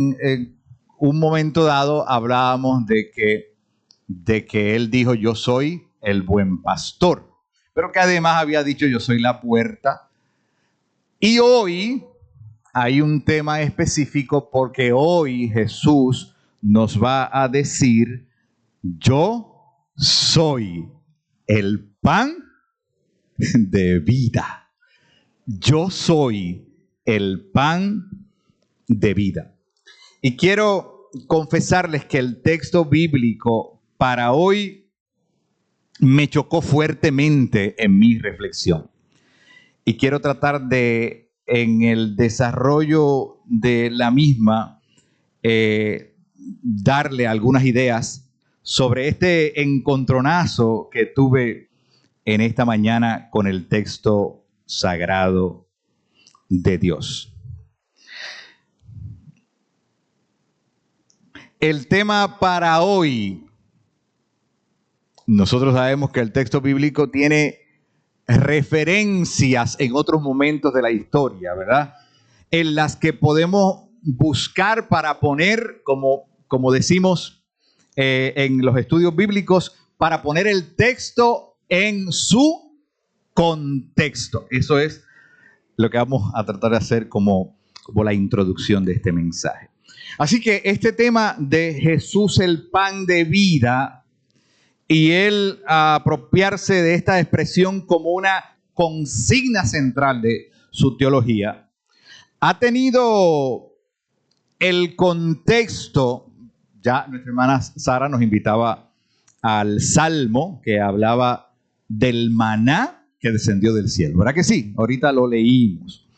En un momento dado hablábamos de que él dijo, yo soy el buen pastor, pero que además había dicho, yo soy la puerta. Y hoy hay un tema específico porque hoy Jesús nos va a decir, yo soy el pan de vida. Yo soy el pan de vida. Y quiero confesarles que el texto bíblico para hoy me chocó fuertemente en mi reflexión. Y quiero tratar de, en el desarrollo de la misma, darle algunas ideas sobre este encontronazo que tuve en esta mañana con el texto sagrado de Dios. El tema para hoy, nosotros sabemos que el texto bíblico tiene referencias en otros momentos de la historia, ¿verdad? En las que podemos buscar para poner, como decimos en los estudios bíblicos, para poner el texto en su contexto. Eso es lo que vamos a tratar de hacer como la introducción de este mensaje. Así que este tema de Jesús el pan de vida y él apropiarse de esta expresión como una consigna central de su teología, ha tenido el contexto. Ya nuestra hermana Sara nos invitaba al Salmo que hablaba del maná que descendió del cielo, ¿verdad que sí? Ahorita lo leímos.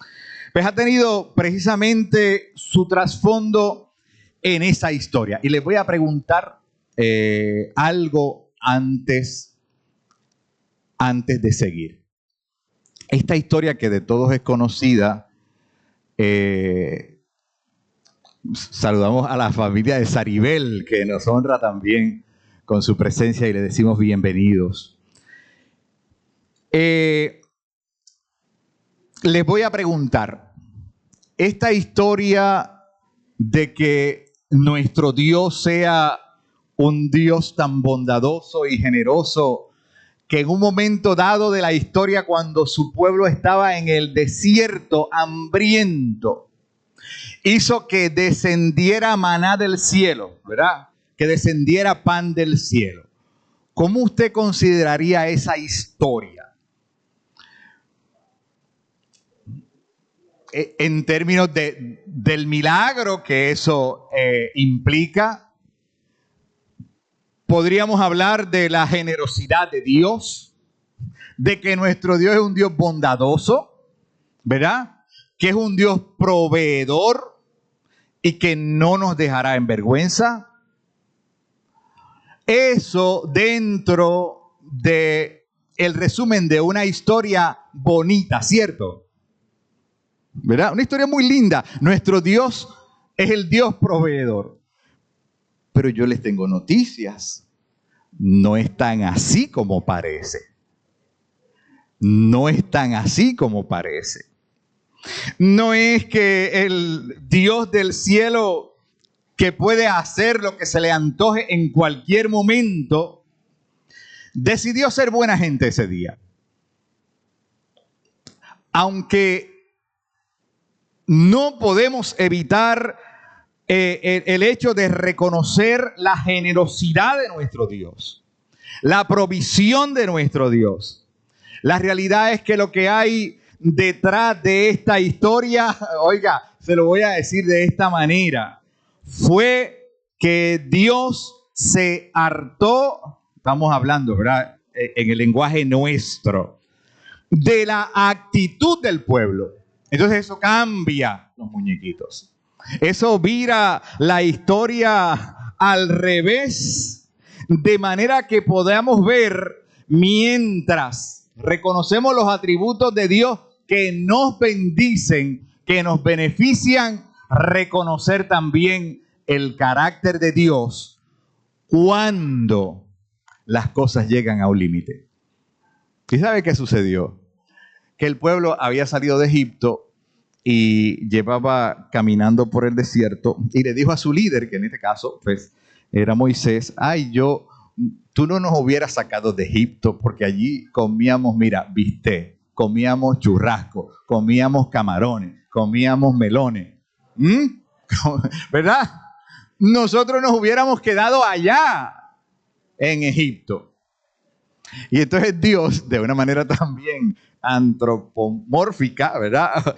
Pues ha tenido precisamente su trasfondo en esa historia. Y les voy a preguntar algo antes de seguir. Esta historia que de todos es conocida, saludamos a la familia de Saribel, que nos honra también con su presencia y le decimos bienvenidos. Les voy a preguntar, esta historia de que nuestro Dios sea un Dios tan bondadoso y generoso, que en un momento dado de la historia, cuando su pueblo estaba en el desierto hambriento, hizo que descendiera maná del cielo, ¿verdad? Que descendiera pan del cielo. ¿Cómo usted consideraría esa historia? En términos del milagro que eso implica. Podríamos hablar de la generosidad de Dios, de que nuestro Dios es un Dios bondadoso, ¿verdad? Que es un Dios proveedor y que no nos dejará en vergüenza. Eso dentro de el resumen de una historia bonita, ¿cierto? ¿Verdad? Una historia muy linda. Nuestro Dios es el Dios proveedor. Pero yo les tengo noticias. No es tan así como parece. No es tan así como parece. No es que el Dios del cielo, que puede hacer lo que se le antoje en cualquier momento, decidió ser buena gente ese día. Aunque no podemos evitar el hecho de reconocer la generosidad de nuestro Dios, la provisión de nuestro Dios. La realidad es que lo que hay detrás de esta historia, oiga, se lo voy a decir de esta manera, fue que Dios se hartó, estamos hablando, ¿verdad?, en el lenguaje nuestro, de la actitud del pueblo. Entonces eso cambia los muñequitos. Eso vira la historia al revés, de manera que podamos ver, mientras reconocemos los atributos de Dios que nos bendicen, que nos benefician, reconocer también el carácter de Dios cuando las cosas llegan a un límite. ¿Y sabe qué sucedió? Que el pueblo había salido de Egipto y llevaba caminando por el desierto y le dijo a su líder, que en este caso pues era Moisés, tú no nos hubieras sacado de Egipto porque allí comíamos, mira, bistec, comíamos churrasco, comíamos camarones, comíamos melones. ¿Verdad? Nosotros nos hubiéramos quedado allá en Egipto. Y entonces Dios, de una manera también antropomórfica, ¿verdad?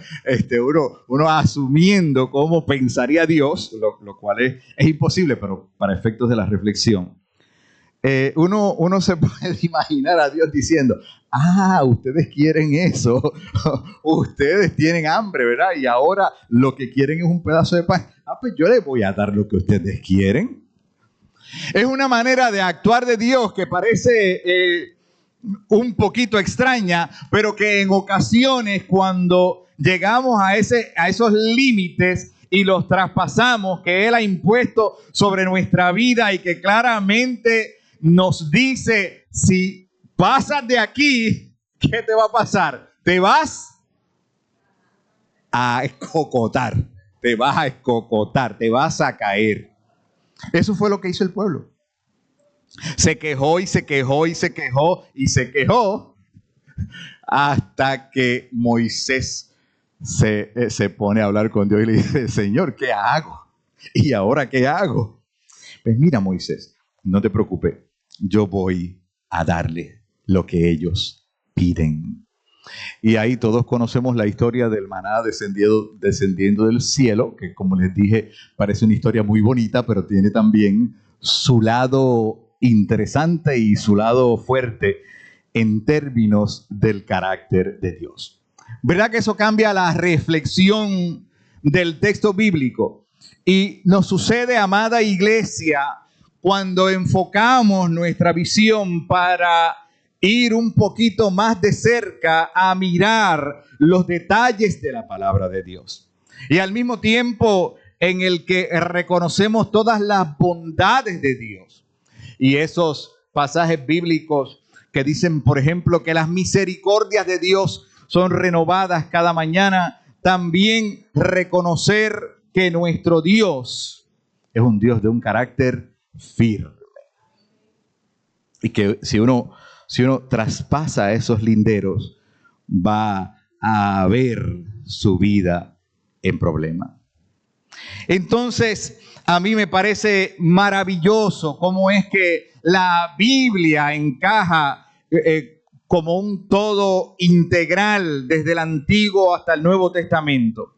Uno asumiendo cómo pensaría Dios, lo cual es imposible, pero para efectos de la reflexión. Uno se puede imaginar a Dios diciendo, ustedes quieren eso, ustedes tienen hambre, ¿verdad? Y ahora lo que quieren es un pedazo de pan. Pues yo les voy a dar lo que ustedes quieren. Es una manera de actuar de Dios que parece un poquito extraña, pero que en ocasiones cuando llegamos a esos límites y los traspasamos que Él ha impuesto sobre nuestra vida y que claramente nos dice, si pasas de aquí, ¿qué te va a pasar? Te vas a escocotar, te vas a caer. Eso fue lo que hizo el pueblo. Se quejó y se quejó y se quejó y se quejó hasta que Moisés se pone a hablar con Dios y le dice, Señor, ¿qué hago? ¿Y ahora qué hago? Pues mira, Moisés, no te preocupes, yo voy a darle lo que ellos piden. Y ahí todos conocemos la historia del maná descendiendo del cielo, que como les dije, parece una historia muy bonita, pero tiene también su lado interesante y su lado fuerte en términos del carácter de Dios. ¿Verdad que eso cambia la reflexión del texto bíblico? Y nos sucede, amada iglesia, cuando enfocamos nuestra visión para ir un poquito más de cerca a mirar los detalles de la palabra de Dios. Y al mismo tiempo en el que reconocemos todas las bondades de Dios. Y esos pasajes bíblicos que dicen, por ejemplo, que las misericordias de Dios son renovadas cada mañana. También reconocer que nuestro Dios es un Dios de un carácter firme. Y que si uno traspasa esos linderos, va a ver su vida en problema. Entonces, a mí me parece maravilloso cómo es que la Biblia encaja como un todo integral desde el Antiguo hasta el Nuevo Testamento.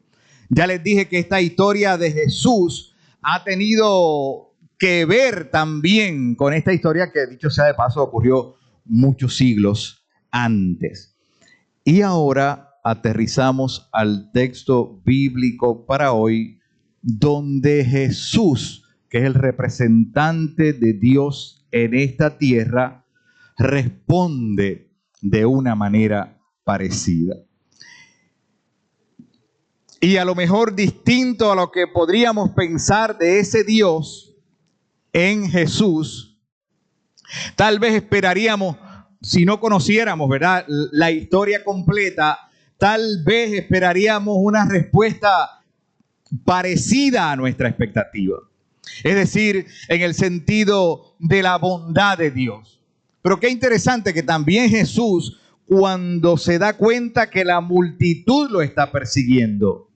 Ya les dije que esta historia de Jesús ha tenido que ver también con esta historia que, dicho sea de paso, ocurrió muchos siglos antes. Y ahora aterrizamos al texto bíblico para hoy, donde Jesús, que es el representante de Dios en esta tierra, responde de una manera parecida. Y a lo mejor distinto a lo que podríamos pensar de ese Dios en Jesús, tal vez esperaríamos, si no conociéramos, ¿verdad?, la historia completa, tal vez esperaríamos una respuesta parecida a nuestra expectativa. Es decir, en el sentido de la bondad de Dios. Pero qué interesante que también Jesús, cuando se da cuenta que la multitud lo está persiguiendo,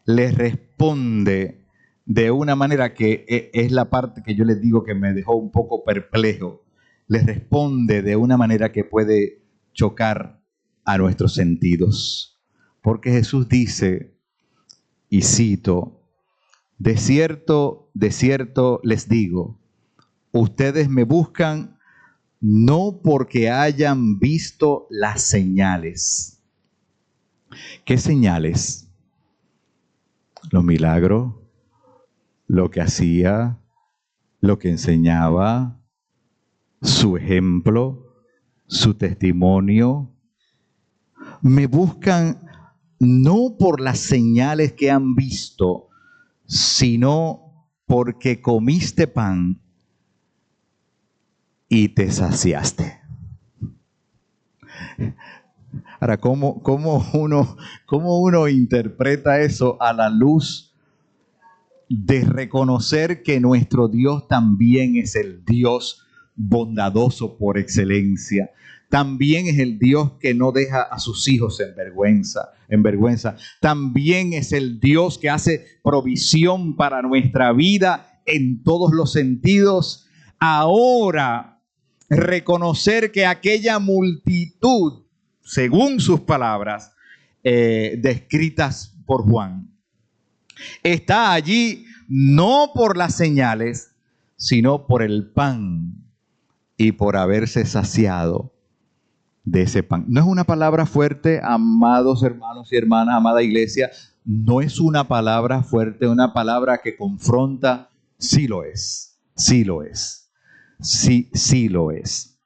le responde de una manera que es la parte que yo les digo que me dejó un poco perplejo. Le responde de una manera que puede chocar a nuestros sentidos. Porque Jesús dice, y cito, de cierto les digo, ustedes me buscan no porque hayan visto las señales. ¿Qué señales? Los milagros, lo que hacía, lo que enseñaba, su ejemplo, su testimonio. Me buscan no por las señales que han visto, sino porque comiste pan y te saciaste. Ahora, ¿cómo uno interpreta eso a la luz de reconocer que nuestro Dios también es el Dios bondadoso por excelencia? También es el Dios que no deja a sus hijos en vergüenza. También es el Dios que hace provisión para nuestra vida en todos los sentidos. Ahora, reconocer que aquella multitud, según sus palabras, descritas por Juan, está allí no por las señales, sino por el pan y por haberse saciado de ese pan. No es una palabra fuerte, amados hermanos y hermanas, amada iglesia, no es una palabra fuerte, una palabra que confronta. Sí lo es, sí lo es, sí lo es.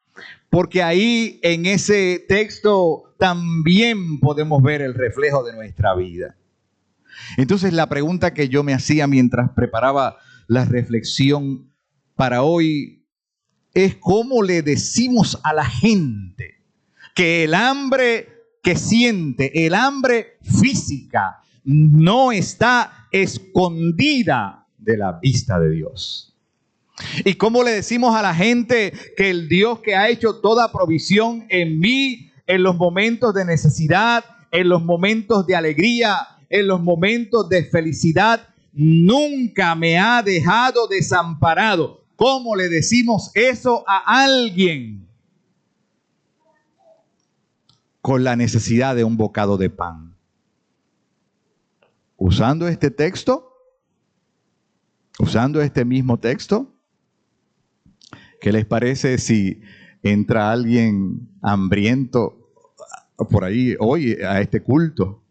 Porque ahí en ese texto también podemos ver el reflejo de nuestra vida. Entonces la pregunta que yo me hacía mientras preparaba la reflexión para hoy es: ¿cómo le decimos a la gente que el hambre que siente, el hambre física, no está escondida de la vista de Dios? ¿Y cómo le decimos a la gente que el Dios que ha hecho toda provisión en mí, en los momentos de necesidad, en los momentos de alegría, en los momentos de felicidad, nunca me ha dejado desamparado? ¿Cómo le decimos eso a alguien con la necesidad de un bocado de pan? Usando este texto, usando este mismo texto. ¿Qué les parece si entra alguien hambriento por ahí hoy a este culto?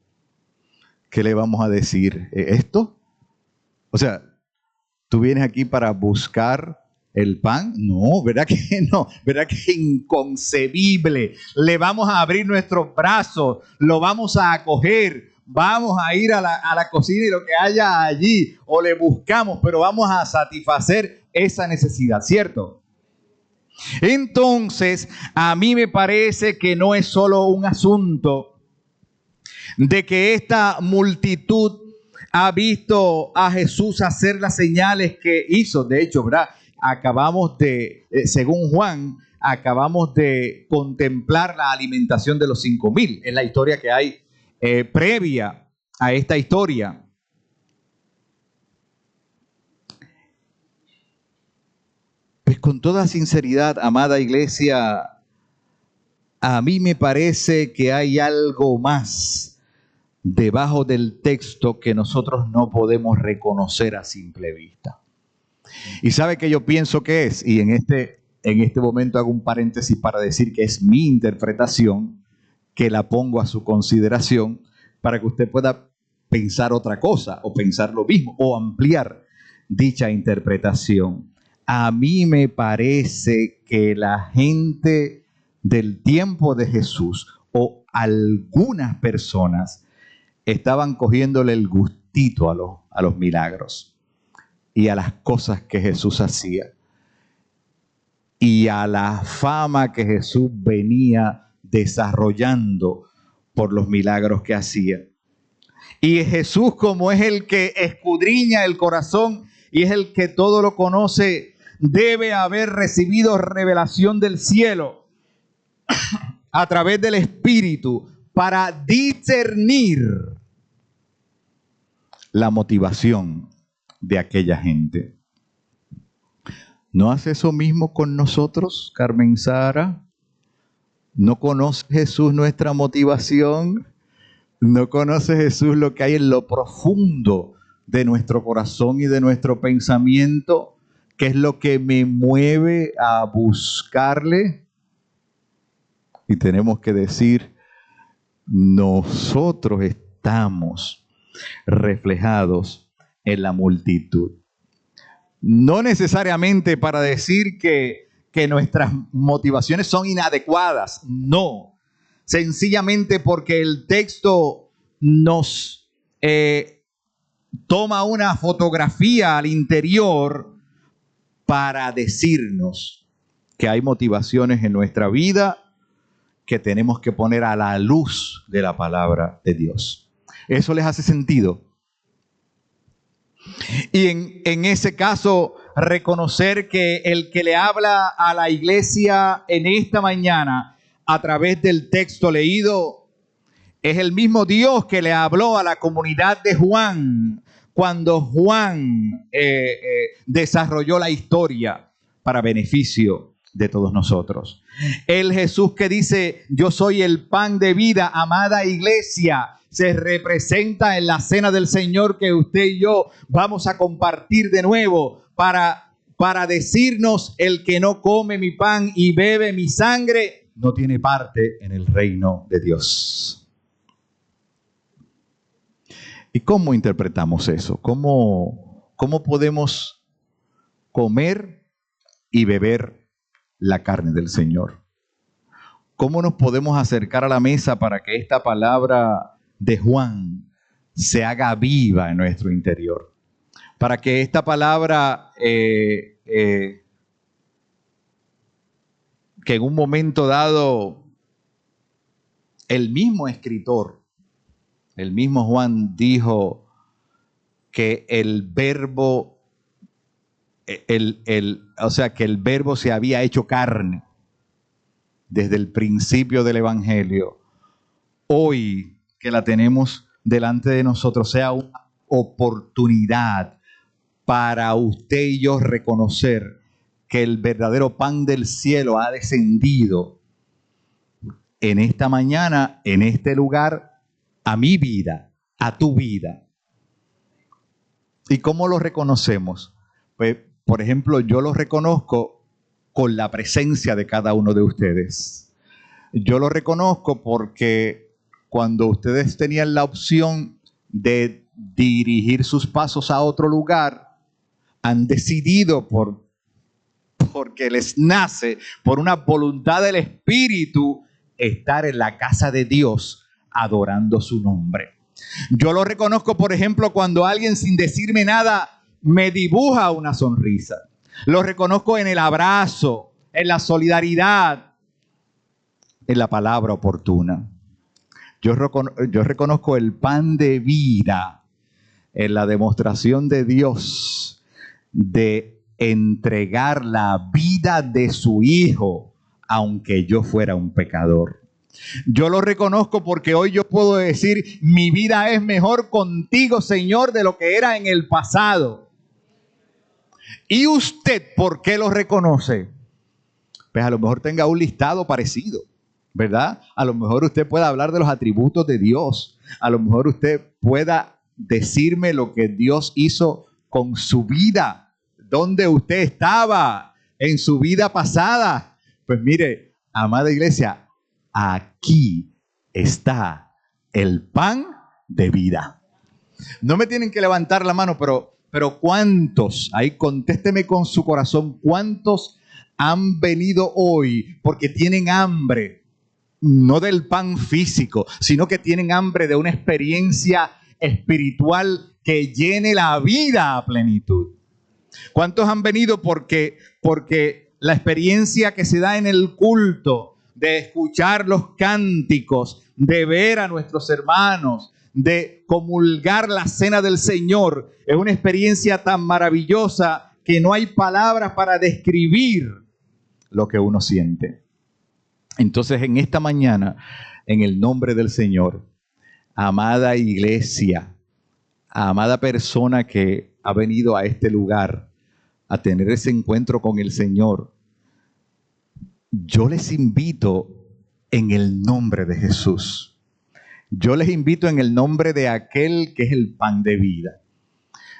¿Qué le vamos a decir? ¿Esto? O sea, ¿tú vienes aquí para buscar el pan? No, ¿verdad que no? ¿Verdad que es inconcebible? Le vamos a abrir nuestros brazos, lo vamos a acoger, vamos a ir a la cocina y lo que haya allí, o le buscamos, pero vamos a satisfacer esa necesidad, ¿cierto? Entonces, a mí me parece que no es solo un asunto de que esta multitud ha visto a Jesús hacer las señales que hizo. De hecho, ¿verdad? Según Juan, acabamos de contemplar la alimentación de los 5,000. Es la historia que hay previa a esta historia. Pues con toda sinceridad, amada iglesia, a mí me parece que hay algo más debajo del texto que nosotros no podemos reconocer a simple vista. ¿Y sabe qué yo pienso que es? Y en este momento hago un paréntesis para decir que es mi interpretación, que la pongo a su consideración para que usted pueda pensar otra cosa o pensar lo mismo o ampliar dicha interpretación. A mí me parece que la gente del tiempo de Jesús o algunas personas estaban cogiéndole el gustito a los milagros y a las cosas que Jesús hacía y a la fama que Jesús venía desarrollando por los milagros que hacía. Y Jesús, como es el que escudriña el corazón y es el que todo lo conoce, debe haber recibido revelación del cielo a través del Espíritu para discernir la motivación de aquella gente. ¿No hace eso mismo con nosotros, Carmen Sara? ¿No conoce Jesús nuestra motivación? ¿No conoce Jesús lo que hay en lo profundo de nuestro corazón y de nuestro pensamiento? ¿Qué es lo que me mueve a buscarle? Y tenemos que decir, nosotros estamos reflejados en la multitud. No necesariamente para decir que nuestras motivaciones son inadecuadas, no. Sencillamente porque el texto nos toma una fotografía al interior para decirnos que hay motivaciones en nuestra vida que tenemos que poner a la luz de la palabra de Dios. ¿Eso les hace sentido? Y en ese caso, reconocer que el que le habla a la iglesia en esta mañana a través del texto leído es el mismo Dios que le habló a la comunidad de Juan cuando Juan desarrolló la historia para beneficio de todos nosotros. El Jesús que dice: yo soy el pan de vida, amada iglesia, se representa en la cena del Señor que usted y yo vamos a compartir de nuevo para decirnos: el que no come mi pan y bebe mi sangre no tiene parte en el reino de Dios. ¿Y cómo interpretamos eso? ¿Cómo podemos comer y beber la carne del Señor? ¿Cómo nos podemos acercar a la mesa para que esta palabra de Juan se haga viva en nuestro interior? Para que esta palabra que en un momento dado el mismo escritor, el mismo Juan dijo que el verbo, o sea, que el verbo se había hecho carne desde el principio del Evangelio. Hoy que la tenemos delante de nosotros, sea una oportunidad para usted y yo reconocer que el verdadero pan del cielo ha descendido en esta mañana, en este lugar, a mi vida, a tu vida. ¿Y cómo lo reconocemos? Pues, por ejemplo, yo lo reconozco con la presencia de cada uno de ustedes. Yo lo reconozco porque cuando ustedes tenían la opción de dirigir sus pasos a otro lugar, han decidido porque les nace, por una voluntad del Espíritu, estar en la casa de Dios adorando su nombre. Yo lo reconozco, por ejemplo, cuando alguien sin decirme nada me dibuja una sonrisa. Lo reconozco en el abrazo, en la solidaridad, en la palabra oportuna. Yo reconozco el pan de vida en la demostración de Dios de entregar la vida de su Hijo, aunque yo fuera un pecador. Yo lo reconozco porque hoy yo puedo decir: mi vida es mejor contigo, Señor, de lo que era en el pasado. ¿Y usted por qué lo reconoce? Pues a lo mejor tenga un listado parecido, ¿verdad? A lo mejor usted pueda hablar de los atributos de Dios. A lo mejor usted pueda decirme lo que Dios hizo con su vida. ¿Dónde usted estaba en su vida pasada? Pues mire, amada iglesia, aquí está el pan de vida. No me tienen que levantar la mano, pero ¿cuántos? Ahí contésteme con su corazón. ¿Cuántos han venido hoy porque tienen hambre? No del pan físico, sino que tienen hambre de una experiencia espiritual que llene la vida a plenitud. ¿Cuántos han venido porque la experiencia que se da en el culto, de escuchar los cánticos, de ver a nuestros hermanos, de comulgar la cena del Señor, es una experiencia tan maravillosa que no hay palabras para describir lo que uno siente? Entonces, en esta mañana, en el nombre del Señor, amada iglesia, amada persona que ha venido a este lugar a tener ese encuentro con el Señor, yo les invito en el nombre de Jesús. Yo les invito en el nombre de aquel que es el pan de vida.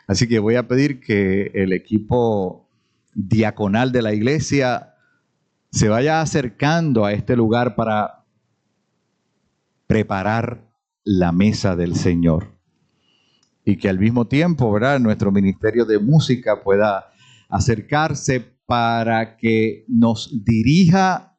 Así que voy a pedir que el equipo diaconal de la iglesia se vaya acercando a este lugar para preparar la mesa del Señor. Y que al mismo tiempo, ¿verdad?, nuestro ministerio de música pueda acercarse para que nos dirija